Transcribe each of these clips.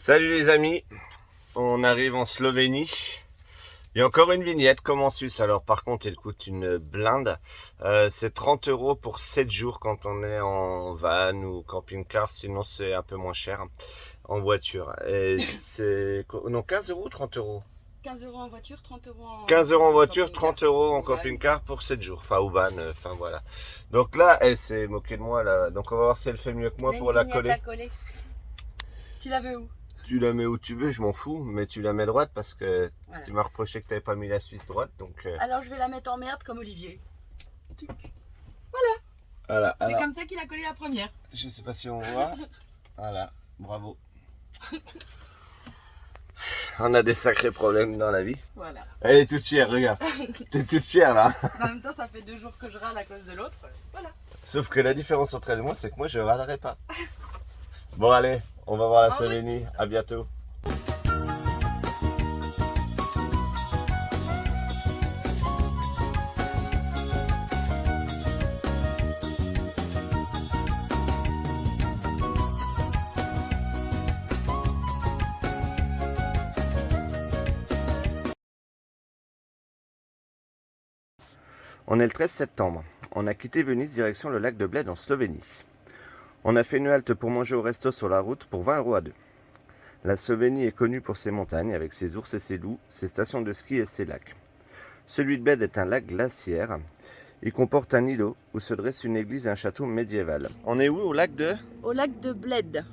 Salut les amis, on arrive en Slovénie. Il y a encore une vignette comme en Suisse. Alors par contre elle coûte une blinde. C'est 30 € pour 7 jours quand on est en van ou camping-car. Sinon c'est un peu moins cher en voiture. Et c'est non 15 € ou 30 €? 15 € en voiture, 30 € en 15 € en voiture, 30 camping-car. € en camping-car pour 7 jours. Enfin, ou van, enfin voilà. Donc là, elle s'est moquée de moi là. Donc on va voir si elle fait mieux que moi pour la coller. Tu la veux où? Tu la mets où tu veux, je m'en fous, mais tu la mets droite parce que Voilà. tu m'as reproché que tu n'avais pas mis la Suisse droite. Donc Alors je vais la mettre en merde comme Olivier. voilà. C'est Alors, comme ça qu'il a collé la première. je sais pas si on voit. Voilà, bravo. On a des sacrés problèmes dans la vie. Voilà. Elle est toute chère, regarde. T'es toute chère là. En même temps, ça fait 2 jours que je râle à cause de l'autre. Voilà. Sauf que la différence entre elle et moi, c'est que moi, je râlerai pas. Bon, allez, on va voir la En route. Slovénie. À bientôt. On est le 13 septembre. On a quitté Venise direction le lac de Bled en Slovénie. On a fait une halte pour manger au resto sur la route pour 20 € à deux. La Slovénie est connue pour ses montagnes avec ses ours et ses loups, ses stations de ski et ses lacs. Celui de Bled est un lac glaciaire. Il comporte un îlot où se dresse une église et un château médiéval. On est où au lac de Au lac de Bled.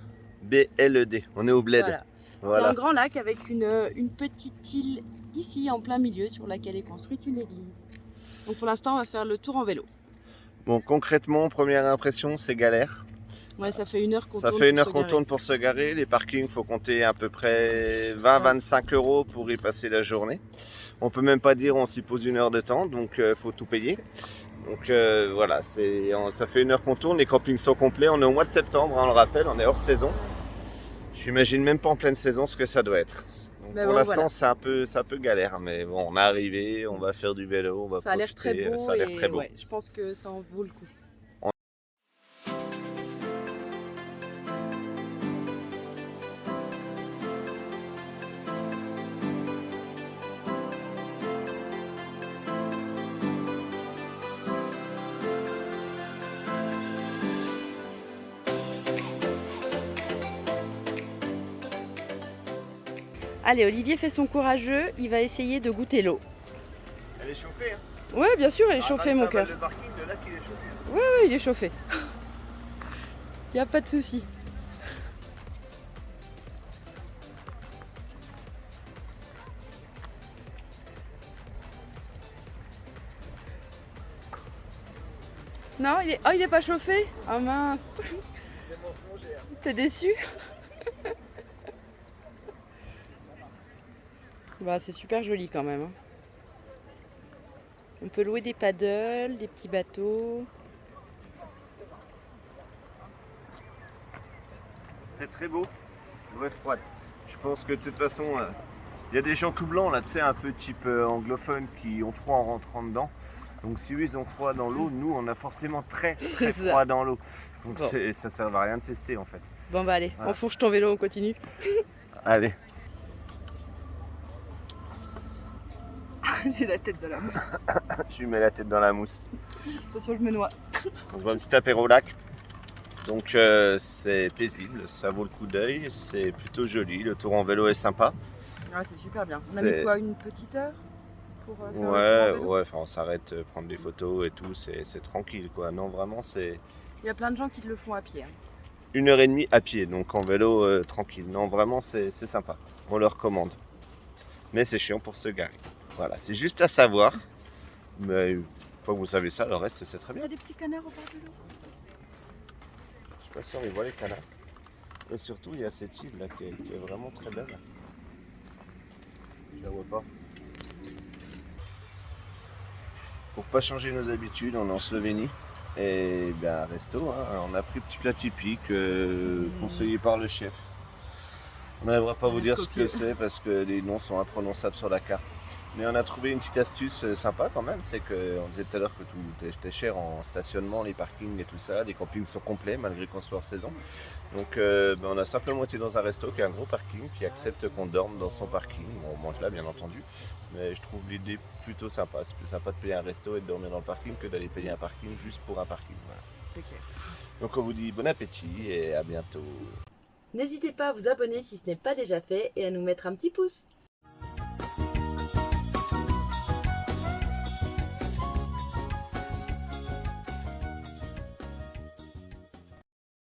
B-L-E-D. On est au Bled. Voilà. C'est Voilà. un grand lac avec une petite île ici en plein milieu sur laquelle est construite une église. Donc pour l'instant, on va faire le tour en vélo. Bon, concrètement, première impression, c'est galère. Ouais, ça fait 1 heure qu'on Ça tourne. fait une pour heure se qu'on garer. tourne pour se garer. Les parkings, il faut compter à peu près 20-25 € pour y passer la journée. On peut même pas dire on s'y pose 1 heure de temps, donc faut tout payer. Donc voilà, ça fait 1 heure qu'on tourne. Les campings sont complets. On est au mois de septembre, on le rappelle, on est hors saison. J'imagine même pas en pleine saison ce que ça doit être. Donc, Mais pour bon, l'instant, voilà. c'est un peu galère, mais bon, on est arrivé, on va faire du vélo, on va Ça a l'air très profiter, beau. ça a l'air et très beau. ouais, je pense que ça en vaut le coup. Allez, Olivier fait son courageux, il va essayer de goûter l'eau. Elle est chauffée, hein? Ouais, bien sûr, elle est chauffée, mon cœur. Le parking de lac, il est chauffé. Oui, il est chauffé. Il n'y a pas de souci. Non, il est pas chauffé? Ah mince. T'es déçu? Bah, c'est super joli quand même. Hein. On peut louer des paddles, des petits bateaux. C'est très beau, l'eau est froide. Je pense que de toute façon, il y a des gens tout blancs là, tu sais, un peu type anglophone qui ont froid en rentrant dedans. Donc si eux ils ont froid dans l'eau, nous on a forcément très C'est ça. froid dans l'eau. Donc Bon. ça sert à rien de tester en fait. Bon bah allez, Voilà. enfourche ton vélo, on continue. Allez, J'ai la tête de la mousse. je lui mets la tête dans la mousse. Attention, je me noie. On se voit un petit apéro au lac. Donc c'est paisible, ça vaut le coup d'œil, c'est plutôt joli, le tour en vélo est sympa. Ah, c'est super bien. On a C'est- mis quoi, une petite heure pour faire le tour en Ouais, vélo. ouais, enfin on s'arrête, prendre des photos et tout, c'est tranquille quoi. Non vraiment c'est Il y a plein de gens qui le font à pied. Hein. 1 h 30 à pied, donc en vélo tranquille. Non, vraiment, c'est sympa. On le recommande. Mais c'est chiant pour se garer. Voilà, c'est juste à savoir. Mais une fois que vous savez ça, le reste, c'est très Il y bien. a des petits canards au bord de l'eau. Je suis pas sûr, ils voient les canards. Et surtout, il y a cette île là qui est vraiment très belle. Je la vois pas. Pour pas changer nos habitudes, on est en Slovénie. Et bien, resto, hein. On a pris petit plat typique conseillé par le chef. On n'arrivera pas à vous dire ce que c'est parce que les noms sont imprononçables sur la carte. Mais on a trouvé une petite astuce sympa quand même, c'est qu'on disait tout à l'heure que tout était cher en stationnement, les parkings et tout ça. Les campings sont complets malgré qu'on soit hors saison. Donc on a simplement été dans un resto qui a un gros parking, qui accepte qu'on dorme dans son parking. Bon, on mange là bien entendu, mais je trouve l'idée plutôt sympa. C'est plus sympa de payer un resto et de dormir dans le parking que d'aller payer un parking juste pour un parking. Voilà. C'est clair. Donc on vous dit bon appétit et à bientôt. N'hésitez pas à vous abonner si ce n'est pas déjà fait et à nous mettre un petit pouce.